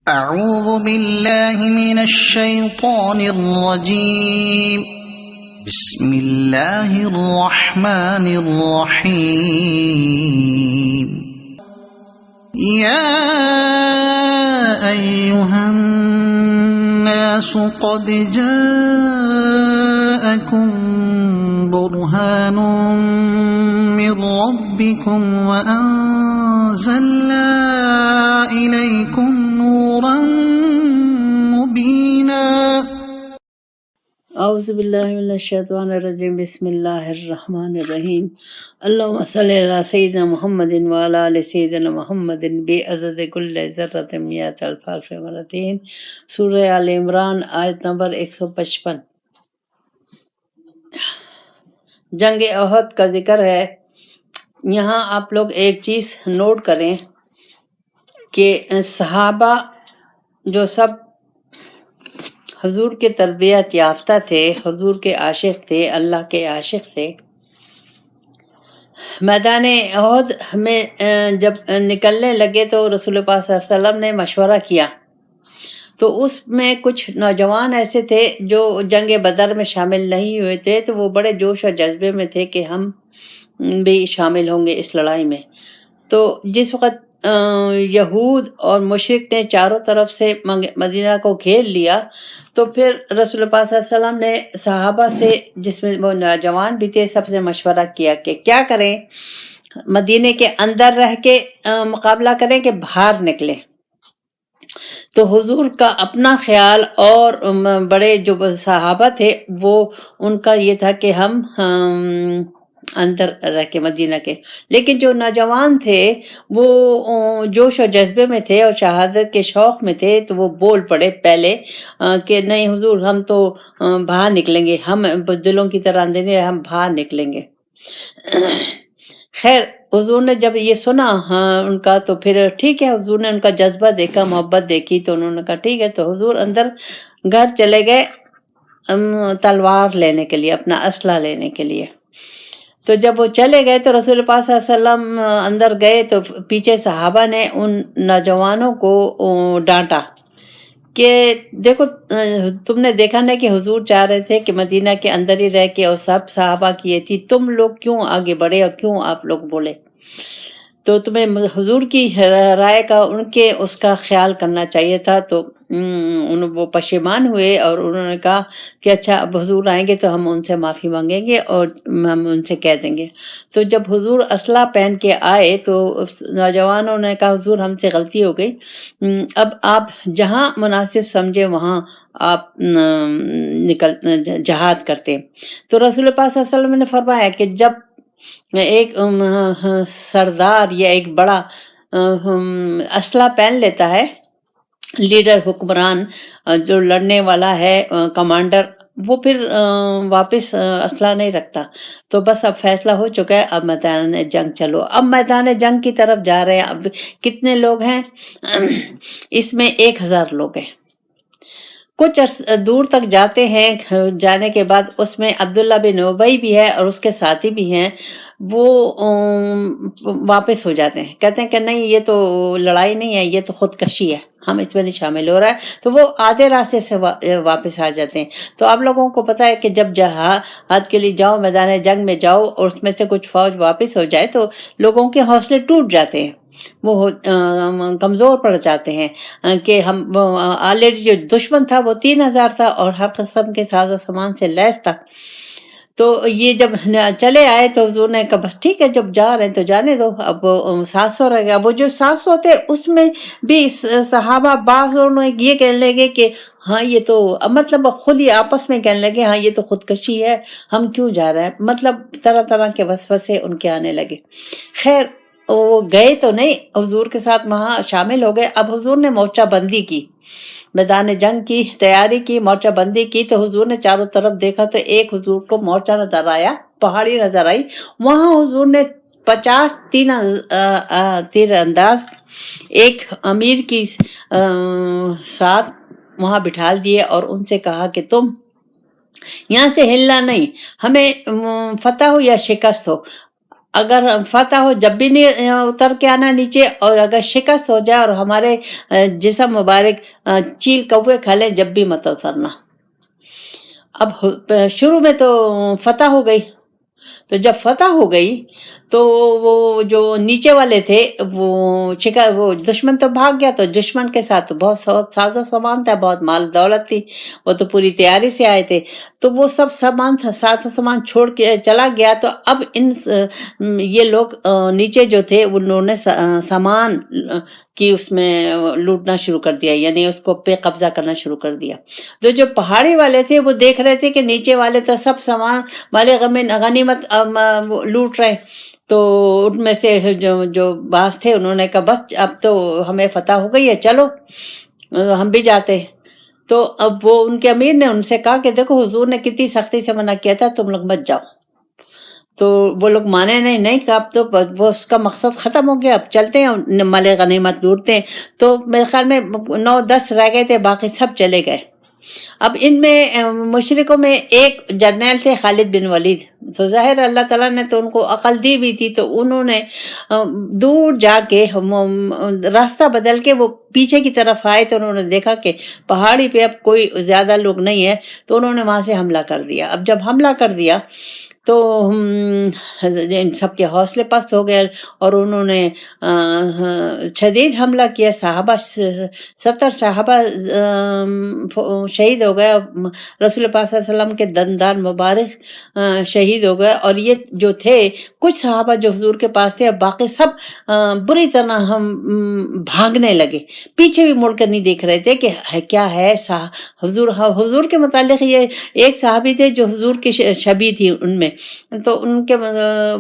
أعوذ بالله من الشيطان الرجيم بسم الله الرحمن الرحيم يا أيها الناس قد جاءكم برهان من ربكم وأنزلنا إليكم نورا مبينا اعوذ باللہ من الشیطان الرجیم بسم اللہ الرحمن الرحیم اللہم صلی علی سیدنا محمد وعلی آل سیدنا محمد بعدد کل ذرۃ مئات الف مرتين سورہ آل عمران آیت نمبر 155۔ جنگ احد کا ذکر ہے۔ یہاں آپ لوگ ایک چیز نوٹ کریں کہ صحابہ جو سب حضور کے تربیت یافتہ تھے، حضور کے عاشق تھے، اللہ کے عاشق تھے، میدان احد میں جب نکلنے لگے تو رسول پاک صلی اللہ علیہ وسلم نے مشورہ کیا، تو اس میں کچھ نوجوان ایسے تھے جو جنگ بدر میں شامل نہیں ہوئے تھے، تو وہ بڑے جوش اور جذبے میں تھے کہ ہم بھی شامل ہوں گے اس لڑائی میں۔ تو جس وقت یہود اور مشرک نے چاروں طرف سے مدینہ کو گھیر لیا، تو پھر رسول پاک صلی اللہ علیہ وسلم نے صحابہ سے، جس میں وہ نوجوان بھی تھے، سب سے مشورہ کیا کہ کیا کریں، مدینے کے اندر رہ کے مقابلہ کریں کہ باہر نکلیں۔ تو حضور کا اپنا خیال اور بڑے جو صحابہ تھے وہ ان کا یہ تھا کہ ہم اندر رہ کے مدینہ کے، لیکن جو نوجوان تھے وہ جوش و جذبے میں تھے اور شہادت کے شوق میں تھے، تو وہ بول پڑے پہلے کہ نہیں حضور ہم تو باہر نکلیں گے، ہم بزدلوں کی طرح اندر نہیں، ہم باہر نکلیں گے۔ خیر حضور نے جب یہ سنا ان کا، تو پھر ٹھیک ہے، حضور نے ان کا جذبہ دیکھا، محبت دیکھی، تو انہوں نے کہا ٹھیک ہے۔ تو حضور اندر گھر چلے گئے تلوار لینے کے لیے، اپنا اسلحہ لینے کے لیے۔ تو جب وہ چلے گئے تو رسول پاک صلی اللہ علیہ وسلم اندر گئے، تو پیچھے صحابہ نے ان نوجوانوں کو ڈانٹا کہ دیکھو تم نے دیکھا نہیں کہ حضور چاہ رہے تھے کہ مدینہ کے اندر ہی رہ کے، اور سب صحابہ کی یہ تھی، تم لوگ کیوں آگے بڑھے اور کیوں آپ لوگ بولے؟ تو تمہیں حضور کی رائے کا، ان کے اس کا خیال کرنا چاہیے تھا۔ تو وہ پشیمان ہوئے اور انہوں نے کہا کہ اچھا اب حضور آئیں گے تو ہم ان سے معافی مانگیں گے اور ہم ان سے کہہ دیں گے۔ تو جب حضور اسلحہ پہن کے آئے تو نوجوانوں نے کہا حضور ہم سے غلطی ہو گئی، اب آپ جہاں مناسب سمجھے وہاں آپ جہاد کرتے۔ تو رسول پاک صلی اللہ علیہ وسلم نے فرمایا کہ جب ایک سردار یا ایک بڑا اسلحہ پہن لیتا ہے، لیڈر، حکمران، جو لڑنے والا ہے، کمانڈر، وہ پھر واپس اسلحہ نہیں رکھتا۔ تو بس اب فیصلہ ہو چکا ہے، اب میدان جنگ چلو۔ اب میدان جنگ کی طرف جا رہے ہیں۔ اب کتنے لوگ ہیں اس میں؟ 1000 لوگ ہیں۔ کچھ دور تک جاتے ہیں، جانے کے بعد اس میں عبداللہ بن ابی بھی ہے اور اس کے ساتھی بھی ہیں، وہ واپس ہو جاتے ہیں، کہتے ہیں کہ نہیں یہ تو لڑائی نہیں ہے، یہ تو خودکشی ہے، ہم اس میں نہیں شامل ہو رہا ہے۔ تو وہ آدھے راستے سے واپس آ جاتے ہیں۔ تو آپ لوگوں کو پتہ ہے کہ جب جہاد کے لیے جاؤ، میدان جنگ میں جاؤ، اور اس میں سے کچھ فوج واپس ہو جائے تو لوگوں کے حوصلے ٹوٹ جاتے ہیں، وہ کمزور پڑ جاتے ہیں کہ ہم آلریڈی جو دشمن تھا وہ 3000 تھا اور ہر قسم کے ساز و سامان سے لیس تھا۔ تو یہ جب چلے آئے تو حضور نے کہا بس ٹھیک ہے، جب جا رہے ہیں تو جانے دو، اب 700 رہ گیا۔ وہ جو 700 تھے اس میں بھی صحابہ بعض یہ کہنے لگے کہ ہاں یہ تو، مطلب خود ہی آپس میں کہنے لگے ہاں یہ تو خودکشی ہے، ہم کیوں جا رہے ہیں، مطلب طرح طرح کے وسوسے ان کے آنے لگے۔ خیر وہ گئے تو نہیں، حضور کے ساتھ وہاں شامل ہو گئے۔ اب حضور نے مورچہ بندی کی، میدان جنگ کی تیاری کی، مورچہ بندی کی۔ تو حضور نے چاروں طرف دیکھا تو ایک حضور کو مورچہ نظر آیا، پہاڑی نظر آئی، وہاں حضور نے 50 تیر انداز ایک امیر کی ساتھ وہاں بٹھال دیے اور ان سے کہا کہ تم یہاں سے ہلنا نہیں، ہمیں فتح ہو یا شکست ہو، اگر فتح ہو جب بھی نہیں اتر کے آنا نیچے، اور اگر شکست ہو جائے اور ہمارے جسم مبارک چیل کوے کھا لیں جب بھی مت اترنا۔ اب شروع میں تو فتح ہو گئی، تو جب فتح ہو گئی تو وہ جو نیچے والے تھے وہ دشمن تو بھاگ گیا، تو دشمن کے ساتھ بہت ساز و سامان تھا، بہت مال دولت تھی، وہ تو پوری تیاری سے آئے تھے، تو وہ سب ساز و سامان چھوڑ کے چلا گیا۔ تو اب یہ لوگ نیچے جو تھے انہوں نے سامان کی اس میں لوٹنا شروع کر دیا، یعنی اس کو پہ قبضہ کرنا شروع کر دیا۔ تو جو پہاڑی والے تھے وہ دیکھ رہے تھے کہ نیچے والے تو سب سامان والے غنیمت لوٹ رہے، تو ان میں سے جو باز تھے انہوں نے کہا بس اب تو ہمیں فتح ہو گئی ہے، چلو ہم بھی جاتے۔ تو اب وہ ان کے امیر نے ان سے کہا کہ دیکھو حضور نے کتنی سختی سے منع کیا تھا، تم لوگ مت جاؤ۔ تو وہ لوگ مانے نہیں کہ اب تو وہ اس کا مقصد ختم ہو گیا، اب چلتے ہیں مال غنیمت لوٹتے ہیں۔ تو میرے خیال میں 9-10 رہ گئے تھے، باقی سب چلے گئے۔ اب ان میں مشرکوں میں ایک جرنیل تھے خالد بن ولید، تو ظاہر اللہ تعالیٰ نے تو ان کو عقل دی بھی تھی، تو انہوں نے دور جا کے راستہ بدل کے وہ پیچھے کی طرف آئے، تو انہوں نے دیکھا کہ پہاڑی پہ اب کوئی زیادہ لوگ نہیں ہے، تو انہوں نے وہاں سے حملہ کر دیا۔ اب جب حملہ کر دیا تو ان سب کے حوصلے پست ہو گئے اور انہوں نے شدید حملہ کیا، 70 صحابہ شہید ہو گئے، رسول پاک صلی اللہ علیہ وسلم کے دندان مبارک شہید ہو گئے، اور یہ جو تھے کچھ صحابہ جو حضور کے پاس تھے، باقی سب بری طرح ہم بھاگنے لگے، پیچھے بھی مڑ کر نہیں دیکھ رہے تھے کہ کیا ہے۔ حضور کے متعلق یہ ایک صحابی تھے جو حضور کی شبیہ تھی ان میں، تو ان کے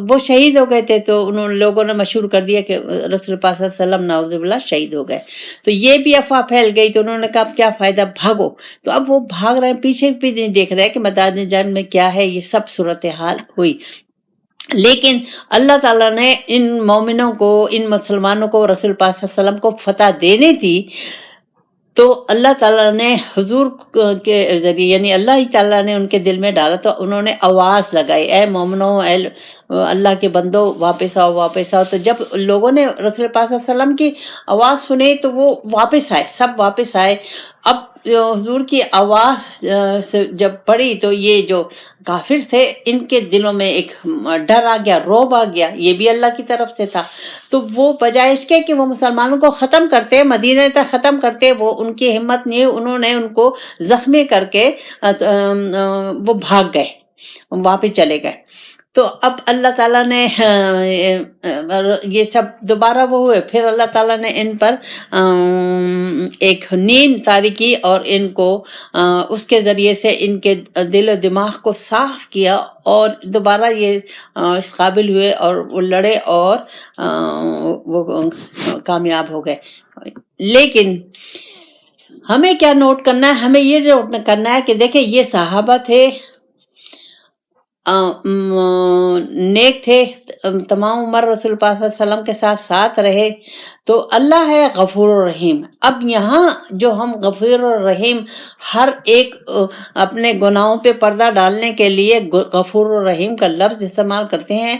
وہ شہید ہو گئے تھے، تو لوگوں نے مشہور کر دیا کہ رسول پاک صلی اللہ علیہ وسلم نعوذ باللہ شہید ہو گئے۔ تو یہ بھی افواہ پھیل گئی، تو انہوں نے کہا اب کیا فائدہ، بھاگو۔ تو اب وہ بھاگ رہے ہیں، پیچھے بھی نہیں دیکھ رہے کہ میدان جنگ میں کیا ہے، یہ سب صورتحال ہوئی۔ لیکن اللہ تعالیٰ نے ان مومنوں کو، ان مسلمانوں کو رسول پاک صلی اللہ علیہ وسلم کو فتح دینی تھی، تو اللہ تعالیٰ نے حضور کے ذریعے، یعنی اللہ تعالیٰ نے ان کے دل میں ڈالا، تو انہوں نے آواز لگائی، اے مومنو، اے اللہ کے بندو، واپس آؤ واپس آؤ۔ تو جب لوگوں نے رسول پاک صلی اللہ علیہ وسلم کی آواز سنی تو وہ واپس آئے، سب واپس آئے۔ اب حضور کی آواز سے جب پڑی تو یہ جو کافر تھے ان کے دلوں میں ایک ڈر آ گیا، رعب آ گیا، یہ بھی اللہ کی طرف سے تھا۔ تو وہ بجائے اس کے کہ وہ مسلمانوں کو ختم کرتے، مدینہ تک ختم کرتے، وہ ان کی ہمت نہیں، انہوں نے ان کو زخمی کر کے وہ بھاگ گئے، واپس چلے گئے۔ تو اب اللہ تعالیٰ نے یہ سب دوبارہ وہ ہوئے، پھر اللہ تعالیٰ نے ان پر ایک نیند طاری کی اور ان کو اس کے ذریعے سے ان کے دل و دماغ کو صاف کیا، اور دوبارہ یہ اس قابل ہوئے اور وہ لڑے اور وہ کامیاب ہو گئے۔ لیکن ہمیں کیا نوٹ کرنا ہے؟ ہمیں یہ نوٹ کرنا ہے کہ دیکھیں یہ صحابہ تھے، نیک تھے، تمام عمر رسول پاک صلی اللہ علیہ وسلم کے ساتھ رہے، تو اللہ ہے غفور الرحیم۔ اب یہاں جو ہم غفور الرحیم ہر ایک اپنے گناہوں پہ پردہ ڈالنے کے لیے غفور الرحیم کا لفظ استعمال کرتے ہیں،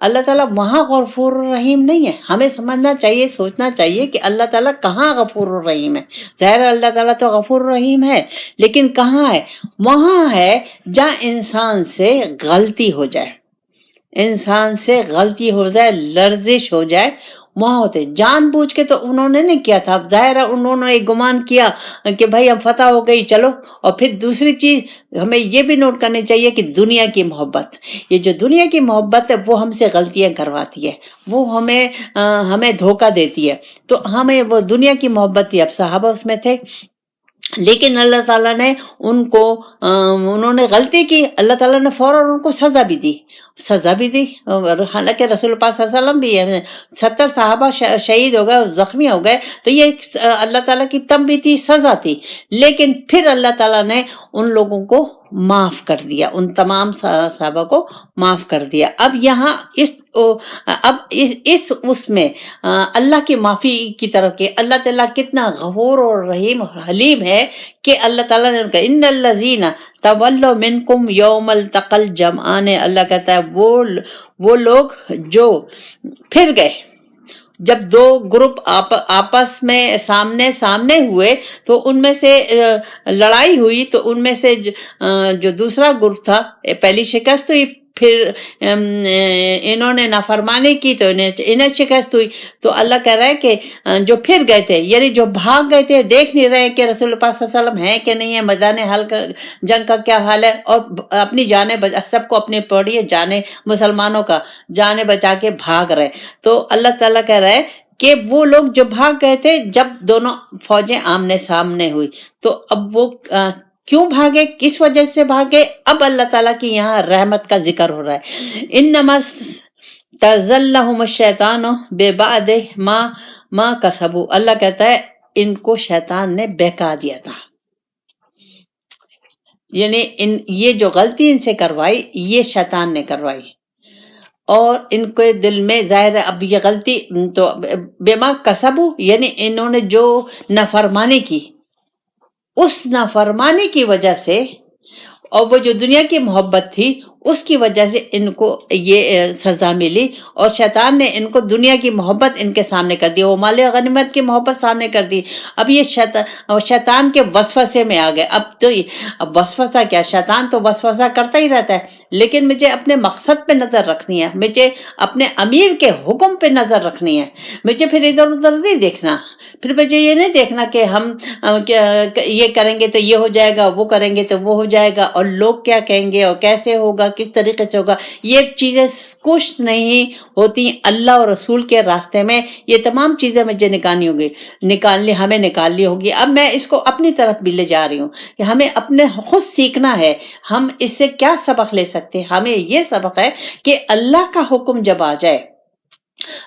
اللہ تعالیٰ وہاں غفور الرحیم نہیں ہے۔ ہمیں سمجھنا چاہیے، سوچنا چاہیے کہ اللہ تعالیٰ کہاں غفور الرحیم ہے۔ ظاہر اللہ تعالیٰ تو غفور الرحیم ہے، لیکن کہاں ہے؟ وہاں ہے جہاں انسان سے غلطی ہو جائے، انسان سے غلطی ہو جائے، لرزش ہو جائے، وہاں ہوتے۔ جان بوجھ کے تو انہوں نے نہیں کیا تھا، ظاہر ہے انہوں نے ایک گمان کیا کہ بھائی ہم فتح ہو گئی چلو۔ اور پھر دوسری چیز ہمیں یہ بھی نوٹ کرنی چاہیے کہ دنیا کی محبت، یہ جو دنیا کی محبت ہے وہ ہم سے غلطیاں کرواتی ہے، وہ ہمیں دھوکہ دیتی ہے۔ تو ہمیں وہ دنیا کی محبت تھی، اب صحابہ اس میں تھے، لیکن اللہ تعالیٰ نے انہوں نے غلطی کی، اللہ تعالیٰ نے فوراً ان کو سزا بھی دی، حالانکہ رسول پاک صلی اللہ علیہ وسلم بھی ہے، 70 صحابہ شہید ہو گئے اور زخمی ہو گئے، تو یہ اللہ تعالیٰ کی تنبیہ تھی، سزا تھی، لیکن پھر اللہ تعالیٰ نے ان لوگوں کو معاف کر دیا، ان تمام صحابہ کو معاف کر دیا۔ اب یہاں اس میں اللہ کی معافی کی طرف کہ اللہ تعالیٰ کتنا غفور اور رحیم اور حلیم ہے کہ اللہ تعالیٰ نے کہا ان الذین تولوا منکم یوم التقى الجمعان، اللہ کہتا ہے وہ لوگ جو پھر گئے، جب دو گروپ آپس میں سامنے ہوئے تو ان میں سے لڑائی ہوئی، تو ان میں سے جو دوسرا گروپ تھا پہلی شکست ہوئی، پھر انہوں نے نافرمانی کی تو انہیں شکست ہوئی۔ تو اللہ کہہ رہا ہے کہ جو پھر گئے تھے، یعنی جو بھاگ گئے تھے، دیکھ نہیں رہے کہ رسول اللہ صلی اللہ علیہ وسلم ہیں کہ نہیں ہے، میدان جنگ کا کیا حال ہے، اور اپنی جانیں سب کو اپنی پڑی جانیں، مسلمانوں کا جانیں بچا کے بھاگ رہے، تو اللہ تعالیٰ کہہ رہا ہے کہ وہ لوگ جو بھاگ گئے تھے جب دونوں فوجیں آمنے سامنے ہوئی، تو اب وہ کیوں بھاگے، کس وجہ سے بھاگے، اب اللہ تعالیٰ کی یہاں رحمت کا ذکر ہو رہا ہے۔ انما تزلہم الشیطان ببعد ما کسبوا، اللہ کہتا ہے ان کو شیطان نے بہکا دیا تھا، یعنی یہ جو غلطی ان سے کروائی یہ شیطان نے کروائی، اور ان کے دل میں ظاہر ہے اب یہ غلطی تو بما کسبوا، یعنی انہوں نے جو نافرمانی کی، اس نافرمانی کی وجہ سے، اور وہ جو دنیا کی محبت تھی اس کی وجہ سے ان کو یہ سزا ملی، اور شیطان نے ان کو دنیا کی محبت ان کے سامنے کر دی، وہ مال غنیمت کی محبت سامنے کر دی۔ اب یہ شیطان کے وسوسے میں آ گئے۔ اب وسوسہ کیا، شیطان تو وسوسہ کرتا ہی رہتا ہے، لیکن مجھے اپنے مقصد پہ نظر رکھنی ہے، مجھے اپنے امیر کے حکم پہ نظر رکھنی ہے، مجھے پھر ادھر ادھر نہیں دیکھنا، پھر مجھے یہ نہیں دیکھنا کہ ہم یہ کریں گے تو یہ ہو جائے گا، وہ کریں گے تو وہ ہو جائے گا، اور لوگ کیا کہیں گے، اور کیسے ہوگا، کس طریقے سے ہوگا، یہ چیزیں کچھ نہیں ہوتی اللہ اور رسول کے راستے میں۔ یہ تمام چیزیں مجھے ہمیں نکالنی ہوگی۔ اب میں اس کو اپنی طرف بھی لے جا رہی ہوں کہ ہمیں اپنے خود سیکھنا ہے۔ ہم اس سے کیا سبق لے سکتے ہیں؟ ہمیں یہ سبق ہے کہ اللہ کا حکم جب آ جائے،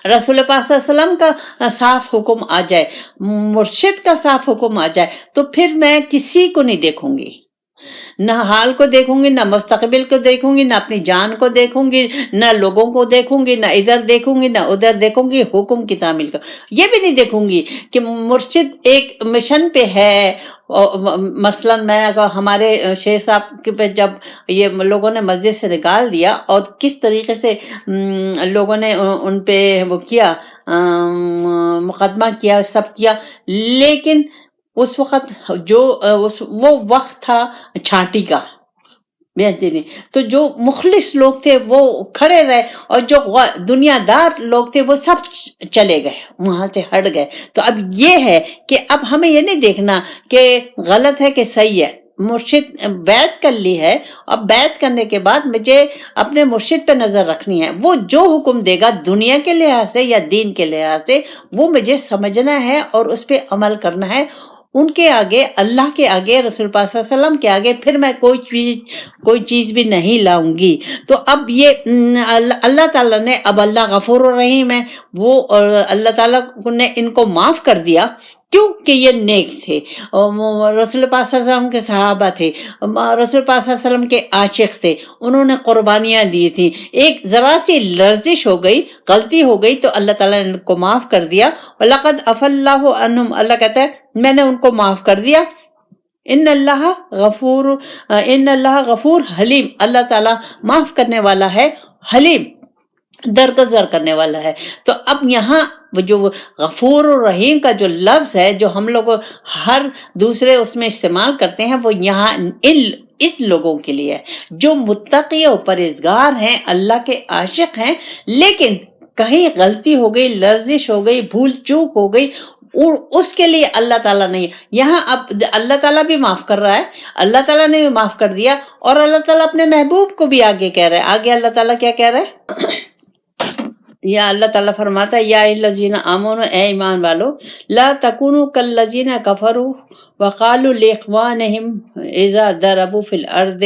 رسول پاک صلی اللہ علیہ وسلم کا صاف حکم آ جائے، مرشد کا صاف حکم آ جائے، تو پھر میں کسی کو نہیں دیکھوں گی، نہ حال کو دیکھوں گی، نہ مستقبل کو دیکھوں گی، نہ اپنی جان کو دیکھوں گی، نہ لوگوں کو دیکھوں گی، نہ ادھر دیکھوں گی، نہ ادھر دیکھوں گی، حکم کی تعمیل کو یہ بھی نہیں دیکھوں گی کہ مرشد ایک مشن پہ ہے۔ مثلاً میں اگر ہمارے شیخ صاحب پہ جب یہ لوگوں نے مسجد سے نکال دیا اور کس طریقے سے لوگوں نے ان پہ وہ کیا، مقدمہ کیا، سب کیا، لیکن اس وقت وہ وقت تھا چھانٹی کا، تو جو مخلص لوگ تھے وہ کھڑے رہے، اور جو دنیا دار لوگ تھے وہ سب چلے گئے، وہاں سے ہٹ گئے۔ تو اب یہ ہے کہ اب ہمیں یہ نہیں دیکھنا کہ غلط ہے کہ صحیح ہے، مرشد بیعت کر لی ہے، اب بیعت کرنے کے بعد مجھے اپنے مرشد پہ نظر رکھنی ہے، وہ جو حکم دے گا دنیا کے لحاظ سے یا دین کے لحاظ سے وہ مجھے سمجھنا ہے اور اس پہ عمل کرنا ہے۔ ان کے آگے، اللہ کے آگے، رسول پاک صلی اللہ علیہ وسلم کے آگے پھر میں کوئی چیز بھی نہیں لاؤں گی۔ تو اب یہ اللہ تعالیٰ نے، اب اللہ غفور الرحیم ہے، وہ اللہ تعالیٰ نے ان کو معاف کر دیا، کیوں کہ یہ نیک تھے، رسول پاک صلی اللہ علیہ وسلم کے صحابہ تھے، رسول پاک صلی اللہ علیہ وسلم کے عاشق تھے، انہوں نے قربانیاں دی تھی، ایک ذرا سی لرزش ہو گئی، غلطی ہو گئی، تو اللہ تعالیٰ نے ان کو معاف کر دیا۔ وَلَقَدْ عَفَا اللَّهُ عَنْهُمْ، اللہ کہتا ہے میں نے ان کو معاف کر دیا۔ ان اللہ غفور حلیم، اللہ تعالیٰ معاف کرنے والا ہے، حلیم، درگزر کرنے والا ہے۔ تو اب یہاں جو غفور الرحیم کا جو لفظ ہے، جو ہم لوگ ہر دوسرے اس میں استعمال کرتے ہیں، وہ یہاں اس لوگوں کے لیے ہے جو متقی اور پرہیزگار ہیں، اللہ کے عاشق ہیں، لیکن کہیں غلطی ہو گئی، لرزش ہو گئی، بھول چوک ہو گئی، اس کے لیے اللہ تعالیٰ نہیں، یہاں اب اللہ تعالیٰ بھی معاف کر رہا ہے، اللہ تعالیٰ نے بھی معاف کر دیا، اور اللہ تعالیٰ اپنے محبوب کو بھی آگے کہہ رہا ہے۔ آگے اللہ تعالیٰ کیا کہہ رہا ہے؟ یا اللہ تعالیٰ فرماتا ہے یا الذین آمنوا، اے ایمان والو، لا تکونوا کالذین کفروا وقالوا لاخوانہم اذا ضربوا فی الارض،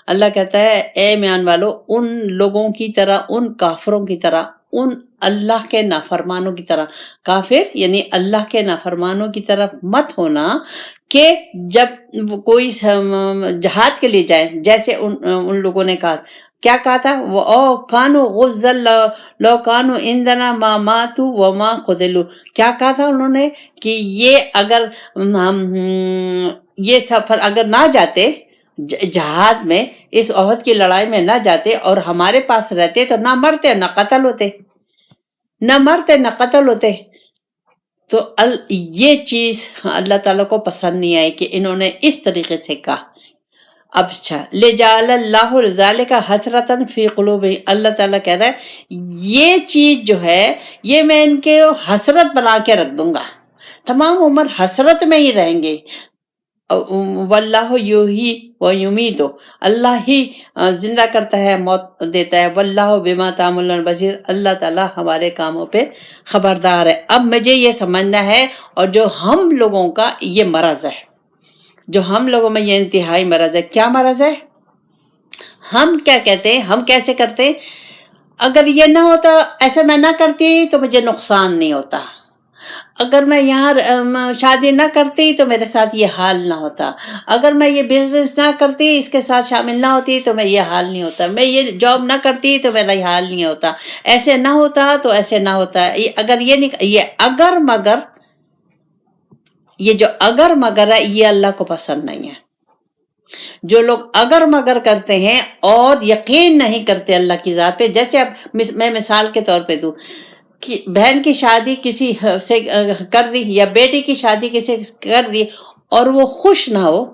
اللہ کہتا ہے اے ایمان والو، ان لوگوں کی طرح، ان کافروں کی طرح، ان اللہ کے نافرمانوں کی طرح، کافر یعنی اللہ کے نافرمانوں کی طرف مت ہونا کہ جب کوئی جہاد کے لیے جائے، جیسے ان لوگوں نے کہا، کیا کہا تھا، وہ او کانو غزل لو کانو عندنا ما ماتوا وما قتلوا، کیا کہا تھا انہوں نے کہ یہ اگر یہ سفر اگر نہ جاتے جہاد میں، اس احد کی لڑائی میں نہ جاتے اور ہمارے پاس رہتے تو نہ مرتے نہ قتل ہوتے، نہ مرتے نہ قتل ہوتے۔ تو یہ چیز اللہ تعالیٰ کو پسند نہیں آئی کہ انہوں نے اس طریقے سے کہا۔ اب اچھا، لِجَعَلَ اللَّهُ ذَلِكَ حَسْرَةً فِي قُلُوبِهِمْ، اللہ تعالیٰ کہہ رہا ہے یہ چیز جو ہے یہ میں ان کے حسرت بنا کے رکھ دوں گا، تمام عمر حسرت میں ہی رہیں گے۔ واللہ یحیی و یمیت، اللہ ہی زندہ کرتا ہے موت دیتا ہے، واللہ بما تعملون بصیر، اللہ تعالیٰ ہمارے کاموں پہ خبردار ہے۔ اب مجھے یہ سمجھنا ہے، اور جو ہم لوگوں کا یہ مرض ہے، جو ہم لوگوں میں یہ انتہائی مرض ہے، کیا مرض ہے؟ ہم کیا کہتے ہیں، ہم کیسے کرتے ہیں، اگر یہ نہ ہوتا، ایسا میں نہ کرتی تو مجھے نقصان نہیں ہوتا، اگر میں یہاں شادی نہ کرتی تو میرے ساتھ یہ حال نہ ہوتا، اگر میں یہ بزنس نہ کرتی، اس کے ساتھ شامل نہ ہوتی تو میں یہ حال نہیں ہوتا، میں یہ جاب نہ کرتی تو میرا یہ حال نہیں ہوتا، ایسے نہ ہوتا تو ایسے نہ ہوتا۔ اگر یہ نہیں، یہ اگر مگر، یہ جو اگر مگر ہے یہ اللہ کو پسند نہیں ہے۔ جو لوگ اگر مگر کرتے ہیں اور یقین نہیں کرتے اللہ کی ذات پہ، جیسے اب میں مثال کے طور پہ دوں کہ بہن کی شادی کسی سے کر دی یا بیٹی کی شادی کسی سے کر دی اور وہ خوش نہ ہو،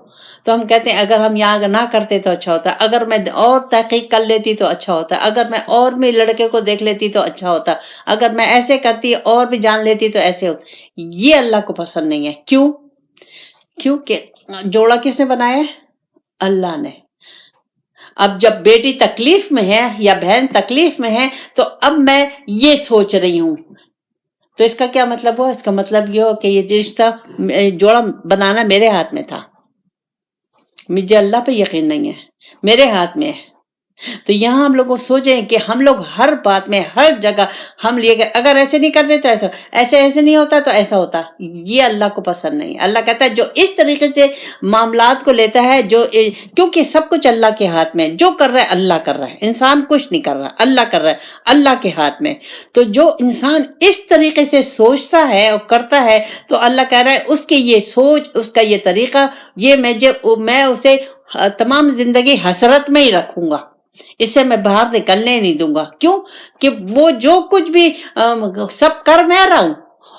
تو ہم کہتے ہیں اگر ہم یہاں نہ کرتے تو اچھا ہوتا، اگر میں اور تحقیق کر لیتی تو اچھا ہوتا، اگر میں اور بھی لڑکے کو دیکھ لیتی تو اچھا ہوتا، اگر میں ایسے کرتی اور بھی جان لیتی تو ایسے ہوتا۔ یہ اللہ کو پسند نہیں ہے۔ کیوں؟ کیونکہ جوڑا کس نے بنایا ہے؟ اللہ نے۔ اب جب بیٹی تکلیف میں ہے یا بہن تکلیف میں ہے تو اب میں یہ سوچ رہی ہوں، تو اس کا کیا مطلب ہوا؟ اس کا مطلب یہ ہو کہ یہ رشتہ جوڑا بنانا میرے ہاتھ میں تھا، مجھے اللہ پہ یقین نہیں ہے، میرے ہاتھ میں ہے۔ تو یہاں ہم لوگ سوچیں کہ ہم لوگ ہر بات میں، ہر جگہ ہم لیے گئے، اگر ایسے نہیں کرتے تو ایسا، ایسے نہیں ہوتا تو ایسا ہوتا، یہ اللہ کو پسند نہیں۔ اللہ کہتا ہے جو اس طریقے سے معاملات کو لیتا ہے، جو کیونکہ سب کچھ اللہ کے ہاتھ میں، جو کر رہا ہے اللہ کر رہا ہے، انسان کچھ نہیں کر رہا، اللہ کر رہا ہے، اللہ کے ہاتھ میں۔ تو جو انسان اس طریقے سے سوچتا ہے اور کرتا ہے تو اللہ کہہ رہا ہے اس کی یہ سوچ، اس کا یہ طریقہ، یہ میں اسے تمام زندگی حسرت میں ہی رکھوں گا، اس سے میں باہر نکلنے نہیں دوں گا۔ کیوں؟ کہ وہ جو کچھ بھی سب کر میں رہا ہوں،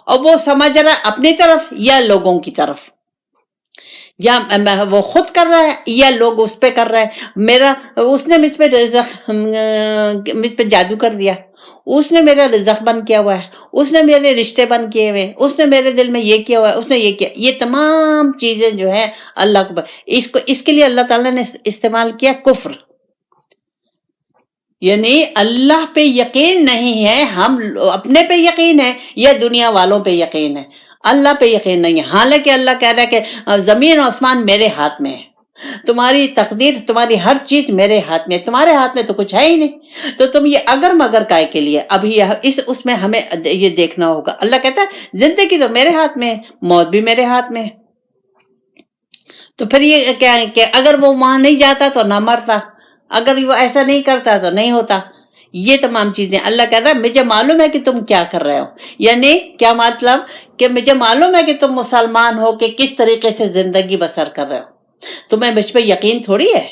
اور وہ سمجھ رہا ہے اپنی طرف یا لوگوں کی طرف، یا وہ خود کر رہا ہے یا لوگ اس پہ کر رہے ہیں۔ اس نے مجھ پہ جادو کر دیا، اس نے میرا رزق بند کیا ہوا ہے، اس نے میرے رشتے بند کیے ہوئے، اس نے میرے دل میں یہ کیا ہوا ہے، اس نے یہ کیا۔ یہ تمام چیزیں جو ہیں اللہ کو، اس کے لیے اللہ تعالیٰ نے استعمال کیا کفر، یعنی اللہ پہ یقین نہیں ہے، ہم اپنے پہ یقین ہے یا دنیا والوں پہ یقین ہے، اللہ پہ یقین نہیں ہے۔ حالانکہ اللہ کہہ رہا ہے کہ زمین و آسمان میرے ہاتھ میں ہے، تمہاری تقدیر، تمہاری ہر چیز میرے ہاتھ میں ہے، تمہارے ہاتھ میں تو کچھ ہے ہی نہیں، تو تم یہ اگر مگر کائے کے لیے؟ ابھی اس میں ہمیں یہ دیکھنا ہوگا۔ اللہ کہتا ہے زندگی تو میرے ہاتھ میں ہے، موت بھی میرے ہاتھ میں ہے، تو پھر یہ کیا ہے کہ اگر وہ وہاں نہیں جاتا تو نہ مرتا، اگر وہ ایسا نہیں کرتا تو نہیں ہوتا۔ یہ تمام چیزیں اللہ کہتا ہے مجھے معلوم ہے کہ تم کیا کر رہے ہو، یعنی کیا مطلب کہ مجھے معلوم ہے کہ تم مسلمان ہو، کہ کس طریقے سے زندگی بسر کر رہے ہو، تمہیں مجھ پہ یقین تھوڑی ہے۔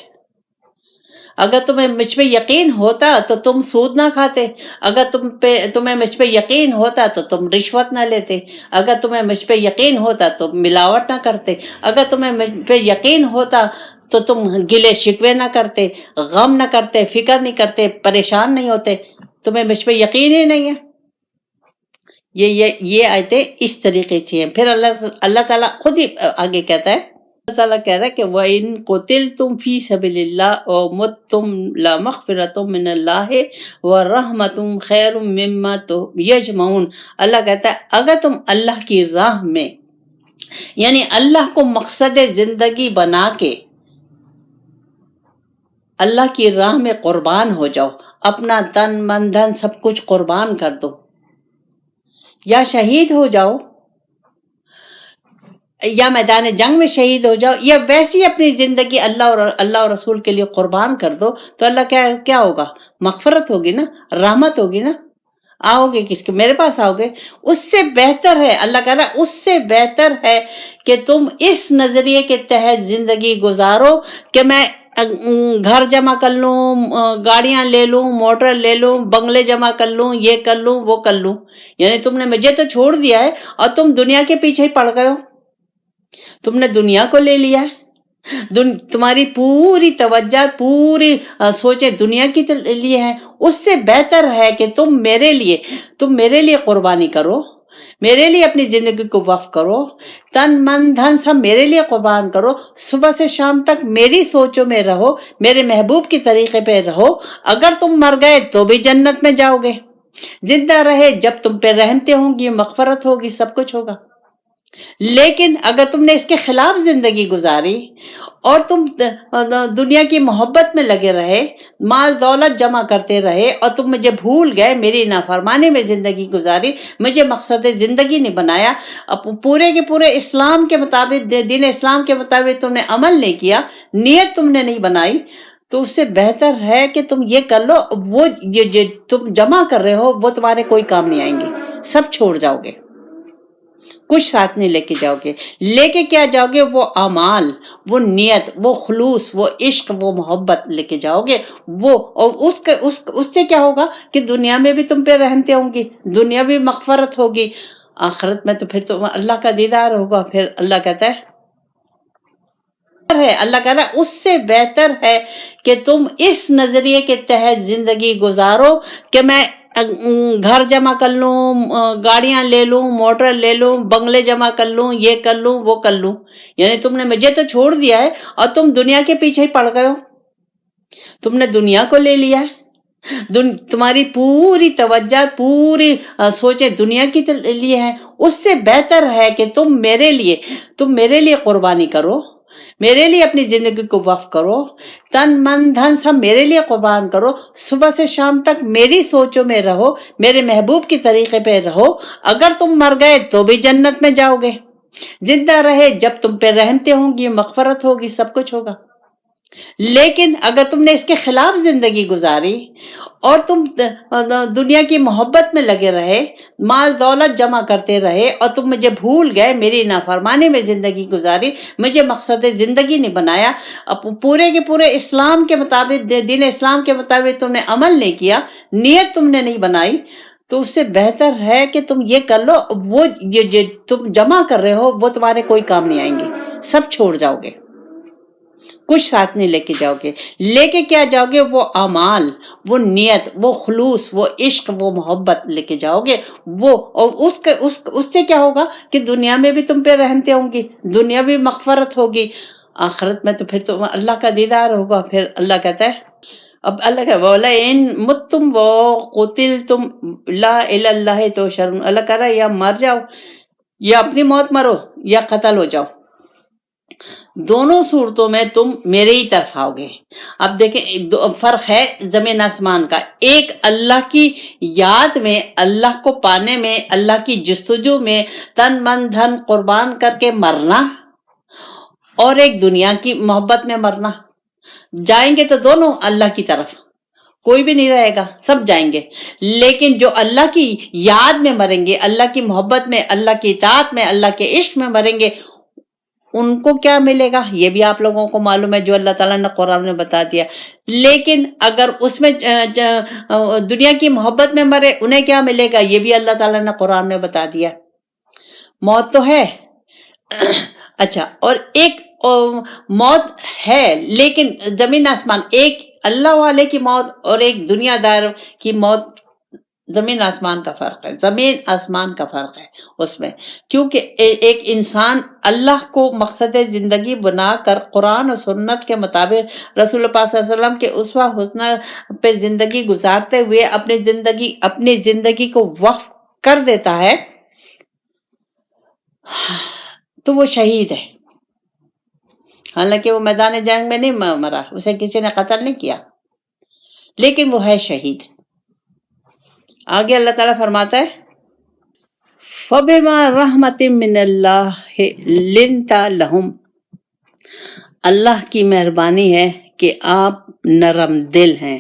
اگر تمہیں مجھ پہ یقین ہوتا تو تم سود نہ کھاتے، اگر تمہیں مجھ پہ یقین ہوتا تو تم رشوت نہ لیتے، اگر تمہیں مجھ پہ یقین ہوتا تو ملاوٹ نہ کرتے، اگر تمہیں مجھ پہ یقین ہوتا تو تم گلے شکوے نہ کرتے، غم نہ کرتے، فکر نہیں کرتے، پریشان نہیں ہوتے۔ تمہیں مجھ پہ یقین ہی نہیں ہے۔ یہ آیتیں اس طریقے سے ہیں۔ پھر اللہ تعالیٰ خود ہی آگے کہتا ہے، اللہ تعالیٰ کہہ رہا ہے کہ وَإِن قُتِلْتُمْ فِي سَبِيلِ اللَّهِ أَوْ مُتْتُمْ لَمَغْفِرَةٌ مِّنَ اللَّهِ وَرَحْمَةٌ خَيْرٌ مِّمَّا يَجْمَعُونَ۔ اللہ کہتا ہے اگر تم اللہ کی راہ میں، یعنی اللہ کو مقصد زندگی بنا کے، اللہ کی راہ میں قربان ہو جاؤ، اپنا تن من دھن سب کچھ قربان کر دو، یا شہید ہو جاؤ، یا میدان جنگ میں شہید ہو جاؤ، یا ویسی اپنی زندگی اللہ اور رسول کے لیے قربان کر دو، تو اللہ کیا ہوگا؟ مغفرت ہوگی نا، رحمت ہوگی نا۔ آؤ گے کس کے؟ میرے پاس آؤ گے۔ اس سے بہتر ہے، اللہ کہہ رہا ہے اس سے بہتر ہے کہ تم اس نظریے کے تحت زندگی گزارو کہ میں گھر جمع کر لوں، گاڑیاں لے لوں، موٹر لے لوں، بنگلے جمع کر لوں، یہ کر لوں وہ کر لوں، یعنی تم نے مجھے تو چھوڑ دیا ہے اور تم دنیا کے پیچھے ہی پڑ گئے ہو، تم نے دنیا کو لے لیا ہے، تمہاری پوری توجہ پوری سوچیں دنیا کی لیے ہے۔ اس سے بہتر ہے کہ تم میرے لیے قربانی کرو، میرے لیے اپنی زندگی کو وقف کرو، تن من دھن سب میرے لیے قربان کرو، صبح سے شام تک میری سوچوں میں رہو، میرے محبوب کی طریقے پہ رہو۔ اگر تم مر گئے تو بھی جنت میں جاؤ گے، زندہ رہے جب تم پہ رحمتیں ہوں گی، مغفرت ہوگی، سب کچھ ہوگا۔ لیکن اگر تم نے اس کے خلاف زندگی گزاری اور تم دنیا کی محبت میں لگے رہے، مال دولت جمع کرتے رہے اور تم مجھے بھول گئے، میری نافرمانی میں زندگی گزاری، مجھے مقصد زندگی نہیں بنایا، پورے کے پورے اسلام کے مطابق، دین اسلام کے مطابق تم نے عمل نہیں کیا، نیت تم نے نہیں بنائی، تو اس سے بہتر ہے کہ تم یہ کر لو، وہ جو تم جمع کر رہے ہو وہ تمہارے کوئی کام نہیں آئیں گے، سب چھوڑ جاؤ گے، کچھ ساتھ نہیں لے کے جاؤ گے۔ لے کے کیا جاؤ گے؟ وہ اعمال، وہ نیت، وہ خلوص، وہ عشق، وہ محبت لے کے جاؤ گے۔ وہ اور اس سے کیا ہوگا کہ دنیا میں بھی تم پہ رحمتیں ہوں گی، دنیا بھی مغفرت ہوگی، آخرت میں تو پھر تو اللہ کا دیدار ہوگا۔ پھر اللہ کہتا ہے اللہ کہہ رہا ہے اس سے بہتر ہے کہ تم اس نظریے کے تحت زندگی گزارو کہ میں گھر جمع کر لوں، گاڑیاں لے لوں، موٹر لے لوں، بنگلے جمع کر لوں، یہ کر لوں وہ کر لوں، یعنی تم نے مجھے تو چھوڑ دیا ہے اور تم دنیا کے پیچھے ہی پڑ گئے ہو، تم نے دنیا کو لے لیا ہے، تمہاری پوری توجہ پوری سوچیں دنیا کی لیے ہے۔ اس سے بہتر ہے کہ تم میرے لیے قربانی کرو، میرے لیے اپنی زندگی کو وقف کرو، تن من دھن سب میرے لیے قربان کرو، صبح سے شام تک میری سوچوں میں رہو، میرے محبوب کی طریقے پہ رہو۔ اگر تم مر گئے تو بھی جنت میں جاؤ گے، زندہ رہے جب تم پہ رحمتیں ہوں گی، مغفرت ہوگی، سب کچھ ہوگا۔ لیکن اگر تم نے اس کے خلاف زندگی گزاری اور تم دنیا کی محبت میں لگے رہے، مال دولت جمع کرتے رہے اور تم مجھے بھول گئے، میری نافرمانی میں زندگی گزاری، مجھے مقصد زندگی نہیں بنایا، پورے کے پورے اسلام کے مطابق، دین اسلام کے مطابق تم نے عمل نہیں کیا، نیت تم نے نہیں بنائی، تو اس سے بہتر ہے کہ تم یہ کر لو، وہ جو تم جمع کر رہے ہو وہ تمہارے کوئی کام نہیں آئیں گے، سب چھوڑ جاؤ گے، کچھ ساتھ نہیں لے کے جاؤ گے۔ لے کے کیا جاؤ گے؟ وہ اعمال، وہ نیت، وہ خلوص، وہ عشق، وہ محبت لے کے جاؤ گے۔ وہ اور اس سے کیا ہوگا کہ دنیا میں بھی تم پہ رحمتیں ہوں گی، دنیا بھی مغفرت ہوگی، آخرت میں تو پھر تو اللہ کا دیدار ہوگا۔ پھر اللہ کہتا ہے، اب اللہ کہ وَلَئِن مُتُّمْ وَقُتِلْتُمْ لَا إِلَى اللَّهِ تُحْشَرُونَ، اللہ کہہ رہا ہے یا مر جاؤ، یا اپنی موت مرو، یا قتل ہو جاؤ، دونوں صورتوں میں تم میرے ہی طرف آؤ گے۔ اب دیکھیں فرق ہے زمین آسمان کا، ایک اللہ کی یاد میں، اللہ کو پانے میں، اللہ کی جستجو میں تن من دھن قربان کر کے مرنا، اور ایک دنیا کی محبت میں مرنا۔ جائیں گے تو دونوں اللہ کی طرف، کوئی بھی نہیں رہے گا، سب جائیں گے۔ لیکن جو اللہ کی یاد میں مریں گے، اللہ کی محبت میں، اللہ کی اطاعت میں، اللہ کے عشق میں مریں گے، ان کو کیا ملے گا یہ بھی آپ لوگوں کو معلوم ہے، جو اللہ تعالیٰ نے قرآن میں بتا دیا۔ لیکن اگر اس میں دنیا کی محبت میں مرے، انہیں کیا ملے گا یہ بھی اللہ تعالیٰ نے قرآن میں بتا دیا۔ موت تو ہے، اچھا، اور ایک موت ہے لیکن زمین آسمان، ایک اللہ والے کی موت اور ایک دنیا دار کی موت، زمین آسمان کا فرق ہے، زمین آسمان کا فرق ہے اس میں، کیونکہ ایک انسان اللہ کو مقصد زندگی بنا کر قرآن و سنت کے مطابق رسول پاک صلی اللہ علیہ وسلم کے اسوہ حسنہ پہ زندگی گزارتے ہوئے اپنی زندگی کو وقف کر دیتا ہے تو وہ شہید ہے۔ حالانکہ وہ میدان جنگ میں نہیں مرا, اسے کسی نے قتل نہیں کیا, لیکن وہ ہے شہید. آگے اللہ تعالیٰ فرماتا ہے فَبِمَا رَحْمَةٍ مِّنَ اللَّهِ لِنْتَ لَهُمْ, اللہ کی مہربانی ہے کہ آپ نرم دل ہیں.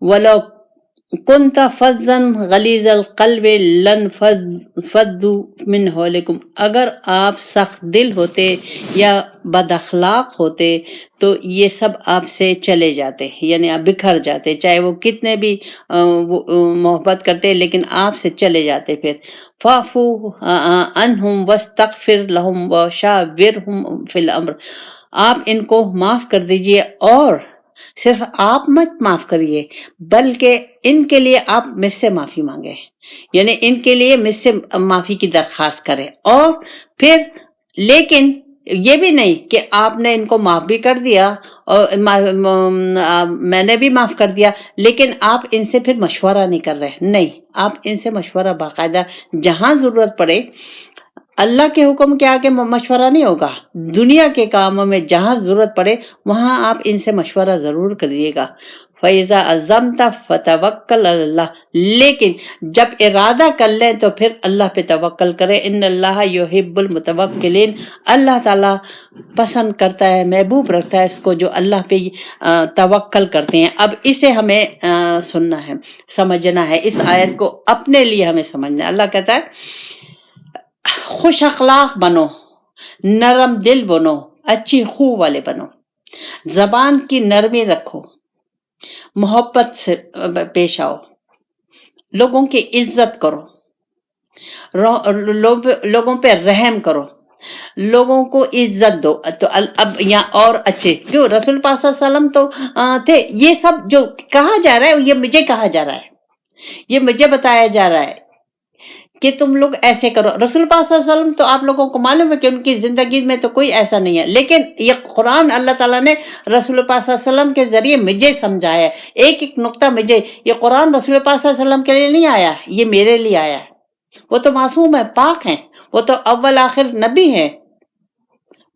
وَلَوْ كُنْتَ فَظًّا غَلِيظَ الْقَلْبِ لَانفَضُّوا مِنْ حَوْلِكُمْ, اگر آپ سخت دل ہوتے یا بد اخلاق ہوتے تو یہ سب آپ سے چلے جاتے, یعنی آپ بکھر جاتے, چاہے وہ کتنے بھی محبت کرتے لیکن آپ سے چلے جاتے. پھر فَاعْفُوا عَنْهُمْ وَاسْتَغْفِرْ لَهُمْ وَشَاوِرْهُمْ فِي الْأَمْرِ, آپ ان کو معاف کر دیجئے, اور صرف آپ مت معاف کریے بلکہ ان کے لیے آپ مجھ سے معافی مانگے, یعنی ان کے لیے مجھ سے معافی کی درخواست کریں. اور پھر لیکن یہ بھی نہیں کہ آپ نے ان کو معاف بھی کر دیا اور میں نے بھی معاف کر دیا, لیکن آپ ان سے پھر مشورہ نہیں کر رہے. نہیں, آپ ان سے مشورہ باقاعدہ جہاں ضرورت پڑے, اللہ کے حکم کے آگے مشورہ نہیں ہوگا, دنیا کے کاموں میں جہاں ضرورت پڑے وہاں آپ ان سے مشورہ ضرور کریے گا. فَإِذَا عَزَمْتَ فَتَوَكَّلْ عَلَى اللَّهِ, لیکن جب ارادہ کر لیں تو پھر اللہ پہ توکل کریں. ان اللہ یحب المتوکلین, اللہ تعالیٰ پسند کرتا ہے, محبوب رکھتا ہے اس کو جو اللہ پہ توکل کرتے ہیں. اب اسے ہمیں سننا ہے, سمجھنا ہے, اس آیت کو اپنے لیے ہمیں سمجھنا ہے. اللہ کہتا ہے خوش اخلاق بنو, نرم دل بنو, اچھی خو والے بنو, زبان کی نرمی رکھو, محبت سے پیش آؤ, لوگوں کی عزت کرو, لوگوں پہ رحم کرو, لوگوں کو عزت دو. تو اب یہاں اور اچھے کیوں رسول پاک صلی اللہ علیہ وسلم تو تھے. یہ سب جو کہا جا رہا ہے یہ مجھے کہا جا رہا ہے, یہ مجھے بتایا جا رہا ہے کہ تم لوگ ایسے کرو. رسول پاک صلی اللہ علیہ وسلم تو آپ لوگوں کو معلوم ہے کہ ان کی زندگی میں تو کوئی ایسا نہیں ہے, لیکن یہ قرآن اللہ تعالیٰ نے رسول پاک صلی اللہ علیہ وسلم کے ذریعے مجھے سمجھایا ہے. ایک ایک نقطہ مجھے, یہ قرآن رسول پاک صلی اللہ علیہ وسلم کے لیے نہیں آیا, یہ میرے لیے آیا ہے. وہ تو معصوم ہے, پاک ہیں, وہ تو اول آخر نبی ہیں,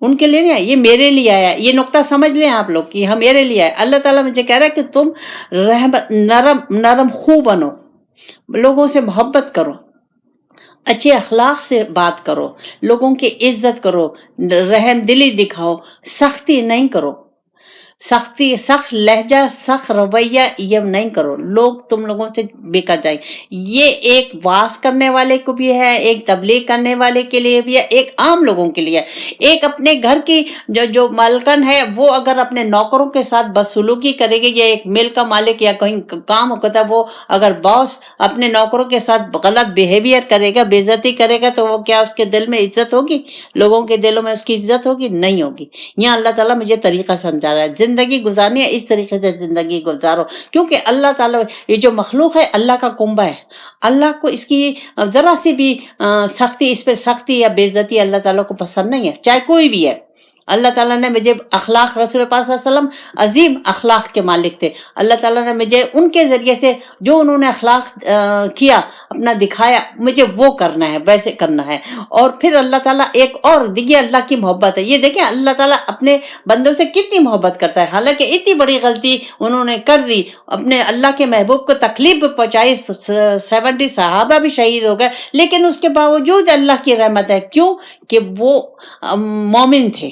ان کے لیے نہیں آیا, یہ میرے لیے آیا. یہ نقطہ سمجھ لیں آپ لوگ کہ یہ میرے لیے آیا. اللہ تعالیٰ مجھے کہہ رہا ہے کہ تم نرم خو بنو, لوگوں سے محبت کرو, اچھے اخلاق سے بات کرو, لوگوں کی عزت کرو, رحم دلی دکھاؤ, سختی نہیں کرو, سخت لہجہ, سخت رویہ یہ نہیں کرو. لوگ تم لوگوں سے بکر جائیں. یہ ایک واز کرنے والے کو بھی ہے, ایک تبلیغ کرنے والے کے لیے بھی ہے, ایک عام لوگوں کے لیے ہے. ایک اپنے گھر کی جو مالکن ہے وہ اگر اپنے نوکروں کے ساتھ بدسلوکی کرے گی, یا ایک مل کا مالک یا کہیں کام ہوتا ہے وہ اگر باس اپنے نوکروں کے ساتھ غلط بیہیویئر کرے گا, بے عزتی کرے گا, تو وہ کیا اس کے دل میں عزت ہوگی؟ لوگوں کے دلوں میں اس کی عزت ہوگی؟ نہیں ہوگی. یہاں اللہ تعالیٰ مجھے طریقہ سمجھا رہا ہے, زندگی گزارنی ہے اس طریقے سے زندگی گزارو, کیونکہ اللہ تعالیٰ یہ جو مخلوق ہے اللہ کا کنبہ ہے. اللہ کو اس کی ذرا سی بھی سختی, اس پہ سختی یا بے عزتی اللہ تعالیٰ کو پسند نہیں ہے, چاہے کوئی بھی ہے. اللہ تعالیٰ نے مجھے اخلاق, رسول پاک صلی اللہ علیہ وسلم عظیم اخلاق کے مالک تھے. اللہ تعالیٰ نے مجھے ان کے ذریعے سے جو انہوں نے اخلاق کیا, اپنا دکھایا, مجھے وہ کرنا ہے, ویسے کرنا ہے. اور پھر اللہ تعالیٰ ایک اور دیکھیے اللہ کی محبت ہے. یہ دیکھیں اللہ تعالیٰ اپنے بندوں سے کتنی محبت کرتا ہے. حالانکہ اتنی بڑی غلطی انہوں نے کر دی, اپنے اللہ کے محبوب کو تکلیف پہنچائی, 70 صحابہ بھی شہید ہو گئے, لیکن اس کے باوجود اللہ کی رحمت ہے. کیوں کہ وہ مومن تھے,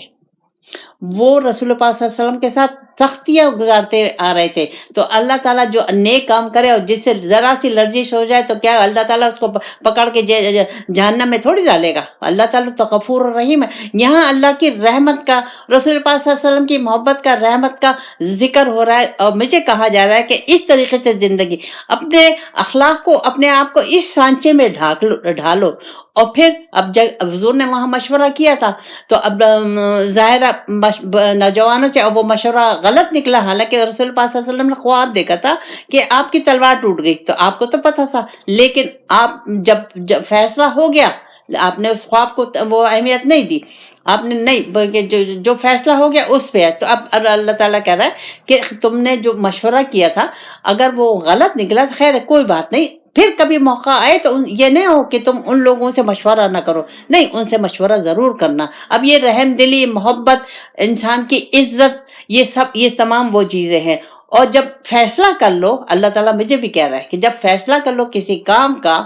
وہ رسول پاک صلی اللہ علیہ وسلم کے ساتھ سختیاں گزارتے آ رہے تھے. تو اللہ تعالیٰ جو نیک کام کرے اور جس سے ذرا سی لرزش ہو جائے تو کیا اللہ تعالیٰ اس کو پکڑ کے جہنم میں تھوڑی ڈالے گا. اللہ تعالیٰ تو غفور الرحیم ہے. یہاں اللہ کی رحمت کا, رسول پاک صلی اللہ علیہ وسلم کی محبت کا, رحمت کا ذکر ہو رہا ہے, اور مجھے کہا جا رہا ہے کہ اس طریقے سے زندگی, اپنے اخلاق کو, اپنے آپ کو اس سانچے میں ڈھالو. اور پھر اب جب حضور نے وہاں مشورہ کیا تھا تو اب ظاہر نوجوانوں سے وہ مشورہ غلط نکلا. حالانکہ رسول پاک صلی اللہ علیہ وسلم نے خواب دیکھا تھا کہ آپ کی تلوار ٹوٹ گئی, تو آپ کو تو پتہ تھا, لیکن آپ جب فیصلہ ہو گیا آپ نے اس خواب کو وہ اہمیت نہیں دی, آپ نے نہیں, جو فیصلہ ہو گیا اس پہ ہے. تو اب اللہ تعالیٰ کہہ رہا ہے کہ تم نے جو مشورہ کیا تھا اگر وہ غلط نکلا تو خیر کوئی بات نہیں, پھر کبھی موقع آئے تو یہ نہیں ہو کہ تم ان لوگوں سے مشورہ نہ کرو، نہیں، ان سے مشورہ ضرور کرنا۔ اب یہ رحم دلی، محبت، انسان کی عزت، یہ تمام وہ چیزیں ہیں۔ اور جب فیصلہ کر لو، اللہ تعالیٰ مجھے بھی کہہ رہا ہے کہ جب فیصلہ کر لو کسی کام کا،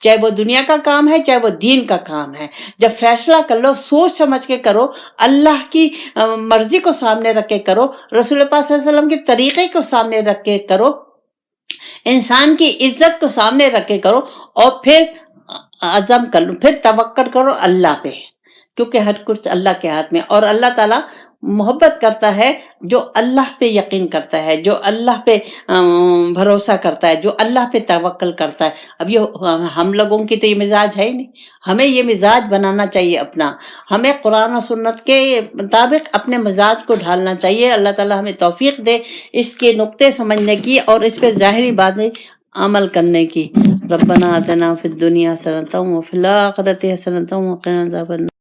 چاہے وہ دنیا کا کام ہے چاہے وہ دین کا کام ہے، جب فیصلہ کر لو سوچ سمجھ کے کرو، اللہ کی مرضی کو سامنے رکھ کے کرو، رسول پاک صلی اللہ علیہ وسلم کے طریقے کو سامنے رکھ کے کرو، انسان کی عزت کو سامنے رکھ کے کرو، اور پھر عزم کر لو، پھر توکل کرو اللہ پہ، کیونکہ ہر کچھ اللہ کے ہاتھ میں۔ اور اللہ تعالیٰ محبت کرتا ہے جو اللہ پہ یقین کرتا ہے، جو اللہ پہ بھروسہ کرتا ہے، جو اللہ پہ توکل کرتا ہے۔ اب یہ ہم لوگوں کی تو یہ مزاج ہے ہی نہیں، ہمیں یہ مزاج بنانا چاہیے اپنا، ہمیں قرآن و سنت کے مطابق اپنے مزاج کو ڈھالنا چاہیے۔ اللہ تعالیٰ ہمیں توفیق دے اس کے نقطے سمجھنے کی اور اس پہ ظاہری باتیں عمل کرنے کی۔ ربنا آتنا فی الدنیا حسنۃ وفی الآخرۃ حسنۃ وقنا عذاب النار۔